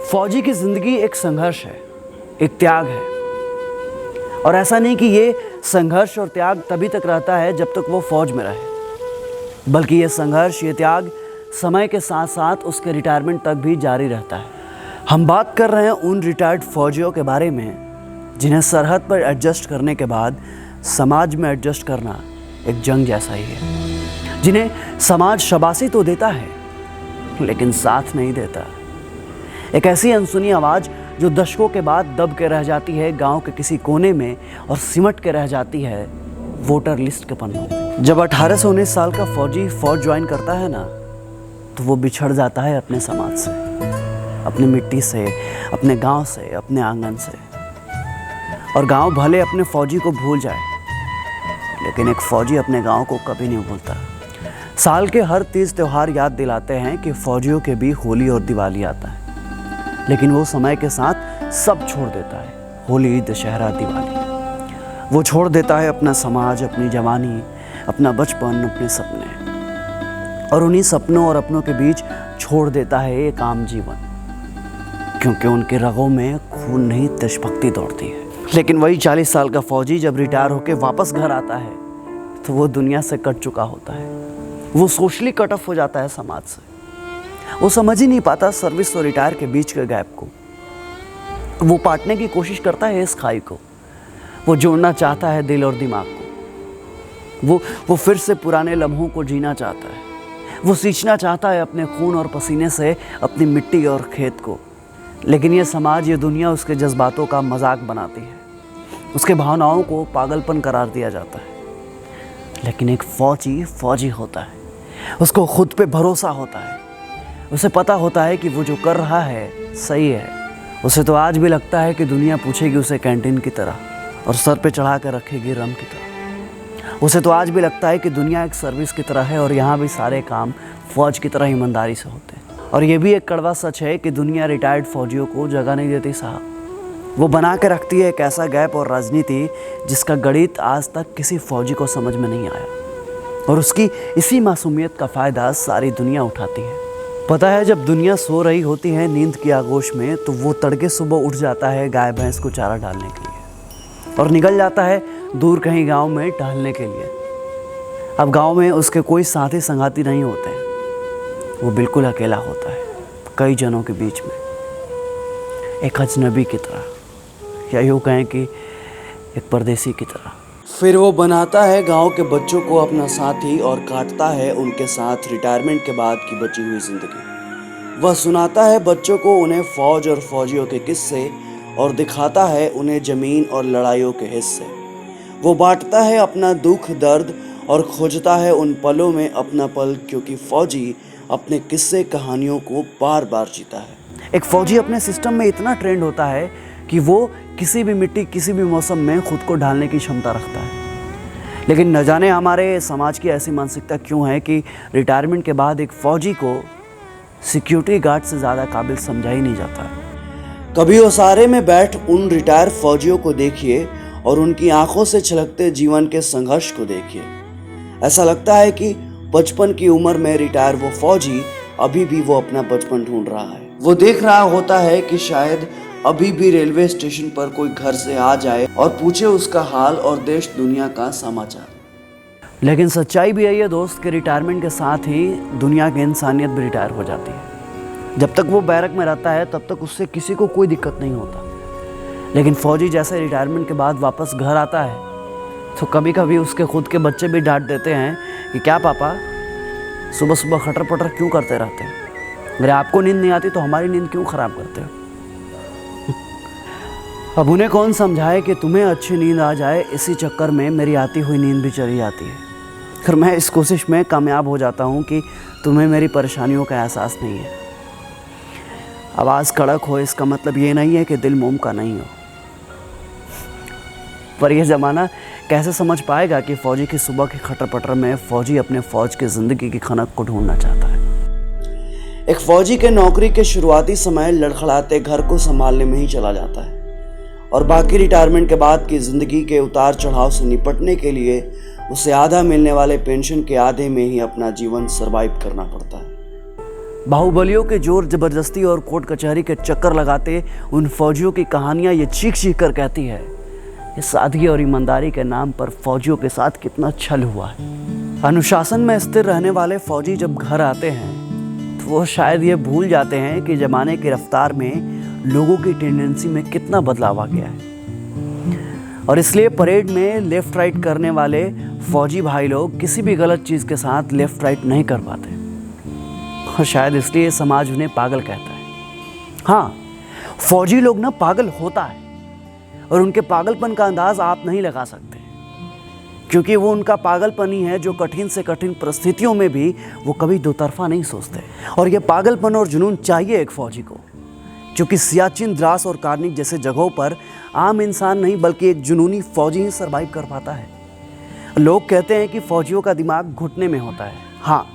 फौजी की ज़िंदगी एक संघर्ष है, एक त्याग है। और ऐसा नहीं कि ये संघर्ष और त्याग तभी तक रहता है जब तक वो फौज में रहे, बल्कि ये संघर्ष, ये त्याग समय के साथ साथ उसके रिटायरमेंट तक भी जारी रहता है। हम बात कर रहे हैं उन रिटायर्ड फौजियों के बारे में जिन्हें सरहद पर एडजस्ट करने के बाद समाज में एडजस्ट करना एक जंग जैसा ही है, जिन्हें समाज शाबाशी तो देता है लेकिन साथ नहीं देता। एक ऐसी अनसुनी आवाज़ जो दशकों के बाद दब के रह जाती है गांव के किसी कोने में और सिमट के रह जाती है वोटर लिस्ट के पन्नों में। जब 18 से 19 साल का फौजी फौज ज्वाइन करता है ना, तो वो बिछड़ जाता है अपने समाज से, अपनी मिट्टी से, अपने गांव से, अपने आंगन से। और गांव भले अपने फौजी को भूल जाए, लेकिन एक फौजी अपने गांव को कभी नहीं भूलता। साल के हर 30 त्यौहार याद दिलाते हैं कि फौजियों के भी होली और दिवाली आता है, लेकिन वो समय के साथ सब छोड़ देता है। होली, दशहरा, दिवाली, वो छोड़ देता है अपना समाज, अपनी जवानी, अपना बचपन, अपने सपने, और उन्हीं सपनों और अपनों के बीच छोड़ देता है एक आम जीवन, क्योंकि उनके रगों में खून नहीं देशभक्ति दौड़ती है। लेकिन वही 40 साल का फौजी जब रिटायर होकर वापस घर आता है तो वो दुनिया से कट चुका होता है। वो सोशली कट ऑफ हो जाता है समाज से। वो समझ ही नहीं पाता सर्विस और रिटायर के बीच के गैप को। वो पाटने की कोशिश करता है इस खाई को। वो जोड़ना चाहता है दिल और दिमाग को। वो फिर से पुराने लम्हों को जीना चाहता है। वो सींचना चाहता है अपने खून और पसीने से अपनी मिट्टी और खेत को। लेकिन ये समाज, ये दुनिया उसके जज्बातों का मजाक बनाती है। उसके भावनाओं को पागलपन करार दिया जाता है। लेकिन एक फौजी फौजी होता है। उसको खुद पे भरोसा होता है। उसे पता होता है कि वो जो कर रहा है सही है। उसे तो आज भी लगता है कि दुनिया पूछेगी उसे कैंटीन की तरह और सर पे चढ़ा कर रखेगी रम की तरह। उसे तो आज भी लगता है कि दुनिया एक सर्विस की तरह है और यहाँ भी सारे काम फौज की तरह ईमानदारी से होते हैं। और ये भी एक कड़वा सच है कि दुनिया रिटायर्ड फौजियों को जगह नहीं देती साहब। वो बना के रखती है एक ऐसा गैप और राजनीति जिसका गणित आज तक किसी फौजी को समझ में नहीं आया, और उसकी इसी मासूमियत का फ़ायदा सारी दुनिया उठाती है। पता है, जब दुनिया सो रही होती है नींद की आगोश में, तो वो तड़के सुबह उठ जाता है गाय भैंस को चारा डालने के लिए और निकल जाता है दूर कहीं गांव में टहलने के लिए। अब गांव में उसके कोई साथी संगाती नहीं होते हैं। वो बिल्कुल अकेला होता है कई जनों के बीच में, एक अजनबी की तरह, या यूँ कहें कि एक परदेसी की तरह। फिर वो बनाता है गांव के बच्चों को अपना साथी और काटता है उनके साथ रिटायरमेंट के बाद की बची हुई जिंदगी। वह सुनाता है बच्चों को उन्हें फौज और फौजियों के किस्से और दिखाता है उन्हें जमीन और लड़ाइयों के हिस्से। वो बांटता है अपना दुख दर्द और खोजता है उन पलों में अपना पल, क्योंकि फौजी अपने किस्से कहानियों को बार बार जीता है। एक फौजी अपने सिस्टम में इतना ट्रेंड होता है कि वो किसी भी मिट्टी, किसी भी मौसम में खुद को ढालने की क्षमता रखता है। लेकिन न जाने हमारे समाज की ऐसी मानसिकता क्यों है कि रिटायरमेंट के बाद एक फौजी को सिक्योरिटी गार्ड से ज़्यादा काबिल समझा ही नहीं जाता है। कभी ओसारे में बैठ उन रिटायर फौजियों को देखिए और उनकी आंखों से छलकते जीवन के संघर्ष को देखिए। ऐसा लगता है कि बचपन की उम्र में रिटायर वो फौजी अभी भी वो अपना बचपन ढूंढ रहा है। वो देख रहा होता है कि शायद अभी भी रेलवे स्टेशन पर कोई घर से आ जाए और पूछे उसका हाल और देश दुनिया का समाचार। लेकिन सच्चाई भी है ये दोस्त कि रिटायरमेंट के साथ ही दुनिया की इंसानियत भी रिटायर हो जाती है। जब तक वो बैरक में रहता है तब तक उससे किसी को कोई दिक्कत नहीं होता, लेकिन फौजी जैसे रिटायरमेंट के बाद वापस घर आता है तो कभी कभी उसके खुद के बच्चे भी डांट देते हैं कि क्या पापा सुबह सुबह खटर पटर क्यों करते रहते हैं? अरे आपको नींद नहीं आती तो हमारी नींद क्यों ख़राब करते हो? अब उन्हें कौन समझाए कि तुम्हें अच्छी नींद आ जाए, इसी चक्कर में मेरी आती हुई नींद भी चली जाती है। फिर मैं इस कोशिश में कामयाब हो जाता हूँ कि तुम्हें मेरी परेशानियों का एहसास नहीं है। आवाज़ कड़क हो इसका मतलब ये नहीं है कि दिल मोम का नहीं हो। पर यह ज़माना कैसे समझ पाएगा कि फ़ौजी की सुबह के खटर पटर में फ़ौजी अपने फ़ौज की ज़िंदगी की खनक को ढूंढना चाहता है। एक फ़ौजी के नौकरी के शुरुआती समय लड़खड़ाते घर को संभालने में ही चला जाता है और बाकी रिटायरमेंट के बाद की ज़िंदगी के उतार चढ़ाव से निपटने के लिए उसे आधा मिलने वाले पेंशन के आधे में ही अपना जीवन सर्वाइव करना पड़ता है। बाहुबलियों के जोर जबरदस्ती और कोर्ट कचहरी के चक्कर लगाते उन फौजियों की कहानियां ये चीख चीख कर कहती है ये सादगी और ईमानदारी के नाम पर फौजियों के साथ कितना छल हुआ है। अनुशासन में स्थिर रहने वाले फौजी जब घर आते हैं तो वो शायद ये भूल जाते हैं कि ज़माने की रफ्तार में लोगों की टेंडेंसी में कितना बदलाव आ गया है, और इसलिए परेड में लेफ़्ट राइट करने वाले फौजी भाई लोग किसी भी गलत चीज़ के साथ लेफ़्ट राइट नहीं कर पाते, और शायद इसलिए समाज उन्हें पागल कहता है। हाँ, फौजी लोग ना पागल होता है, और उनके पागलपन का अंदाज़ आप नहीं लगा सकते, क्योंकि वो उनका पागलपन ही है जो कठिन से कठिन परिस्थितियों में भी वो कभी दो तरफा नहीं सोचते। और ये पागलपन और जुनून चाहिए एक फ़ौजी को, क्योंकि सियाचिन, द्रास और कार्निक जैसे जगहों पर आम इंसान नहीं बल्कि एक जुनूनी फ़ौजी ही सर्वाइव कर पाता है। लोग कहते हैं कि फ़ौजियों का दिमाग घुटने में होता है। हाँ,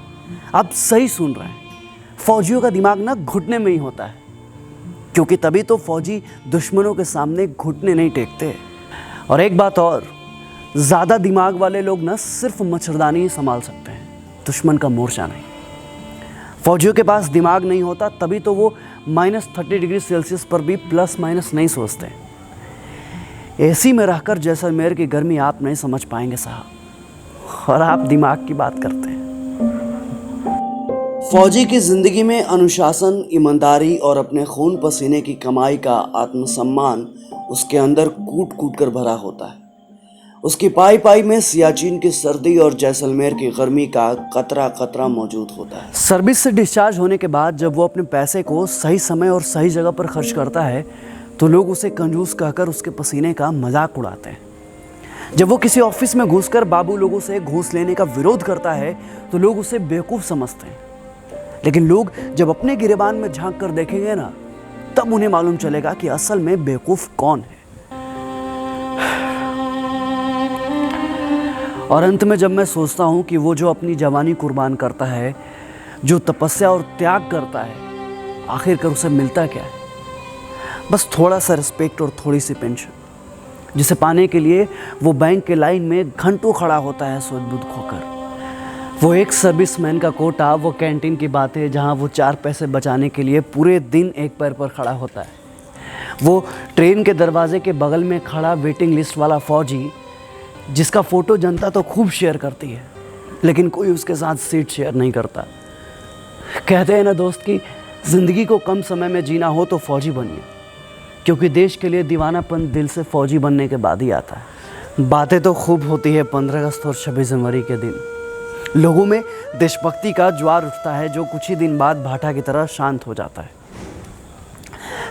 आप सही सुन रहे हैं, फ़ौजियों का दिमाग ना घुटने में ही होता है, क्योंकि तभी तो फ़ौजी दुश्मनों के सामने घुटने नहीं टेकते। और एक बात और, ज़्यादा दिमाग वाले लोग ना सिर्फ मच्छरदानी ही संभाल सकते हैं, दुश्मन का मोर्चा नहीं। फ़ौजियों के पास दिमाग नहीं होता, तभी तो वो -30 डिग्री सेल्सियस पर भी प्लस माइनस नहीं सोचते। एसी में रहकर जैसलमेर की गर्मी आप नहीं समझ पाएंगे साहब, और आप दिमाग की बात करते हैं। फौजी की जिंदगी में अनुशासन, ईमानदारी और अपने खून पसीने की कमाई का आत्मसम्मान उसके अंदर कूट कूट कर भरा होता है। उसकी पाई पाई में सियाचिन की सर्दी और जैसलमेर की गर्मी का कतरा कतरा मौजूद होता है। सर्विस से डिस्चार्ज होने के बाद जब वो अपने पैसे को सही समय और सही जगह पर खर्च करता है तो लोग उसे कंजूस कहकर उसके पसीने का मजाक उड़ाते हैं। जब वो किसी ऑफिस में घुसकर बाबू लोगों से घूस लेने का विरोध करता है तो लोग उसे बेवकूफ़ समझते हैं, लेकिन लोग जब अपने गिरेबान में झांक कर देखेंगे ना, तब उन्हें मालूम चलेगा कि असल में बेवकूफ़ कौन है। और अंत में जब मैं सोचता हूँ कि वो जो अपनी जवानी कुर्बान करता है, जो तपस्या और त्याग करता है, आखिरकार उसे मिलता क्या है? बस थोड़ा सा रिस्पेक्ट और थोड़ी सी पेंशन, जिसे पाने के लिए वो बैंक के लाइन में घंटों खड़ा होता है सोच बुध खोकर। वो एक सर्विसमैन का कोटा, वो कैंटीन की बातें जहाँ वो 4 पैसे बचाने के लिए पूरे दिन एक पैर पर खड़ा होता है। वो ट्रेन के दरवाजे के बगल में खड़ा वेटिंग लिस्ट वाला फ़ौजी, जिसका फ़ोटो जनता तो खूब शेयर करती है, लेकिन कोई उसके साथ सीट शेयर नहीं करता। कहते हैं ना दोस्त कि ज़िंदगी को कम समय में जीना हो तो फ़ौजी बनिए, क्योंकि देश के लिए दीवानापन दिल से फ़ौजी बनने के बाद ही आता है। बातें तो खूब होती है 15 अगस्त और 26 जनवरी के दिन। लोगों में देशभक्ति का ज्वार उठता है जो कुछ ही दिन बाद भाटा की तरह शांत हो जाता है।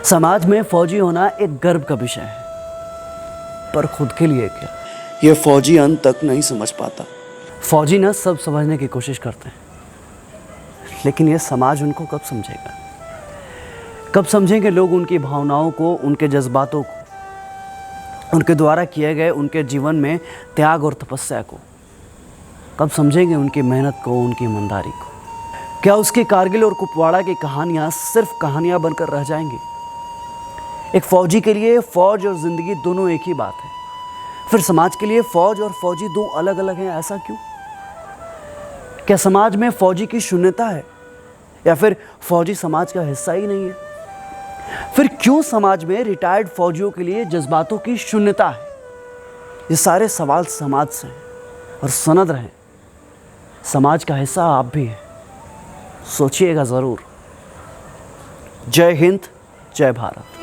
समाज में फ़ौजी होना एक गर्व का विषय है, पर खुद के लिए क्या, ये फ़ौजी अंत तक नहीं समझ पाता। फ़ौजी ना सब समझने की कोशिश करते हैं, लेकिन ये समाज उनको कब समझेगा? कब समझेंगे लोग उनकी भावनाओं को, उनके जज्बातों को, उनके द्वारा किए गए उनके जीवन में त्याग और तपस्या को? कब समझेंगे उनकी मेहनत को, उनकी ईमानदारी को? क्या उसकी कारगिल और कुपवाड़ा की कहानियाँ सिर्फ कहानियाँ बनकर रह जाएंगी? एक फ़ौजी के लिए फ़ौज और ज़िंदगी दोनों एक ही बात है। फिर समाज के लिए फ़ौज और फ़ौजी दो अलग अलग हैं, ऐसा क्यों? क्या समाज में फ़ौजी की शून्यता है, या फिर फ़ौजी समाज का हिस्सा ही नहीं है? फिर क्यों समाज में रिटायर्ड फ़ौजियों के लिए जज्बातों की शून्यता है? ये सारे सवाल समाज से हैं, और सनद रहें, समाज का हिस्सा आप भी हैं। सोचिएगा ज़रूर। जय हिंद, जय भारत।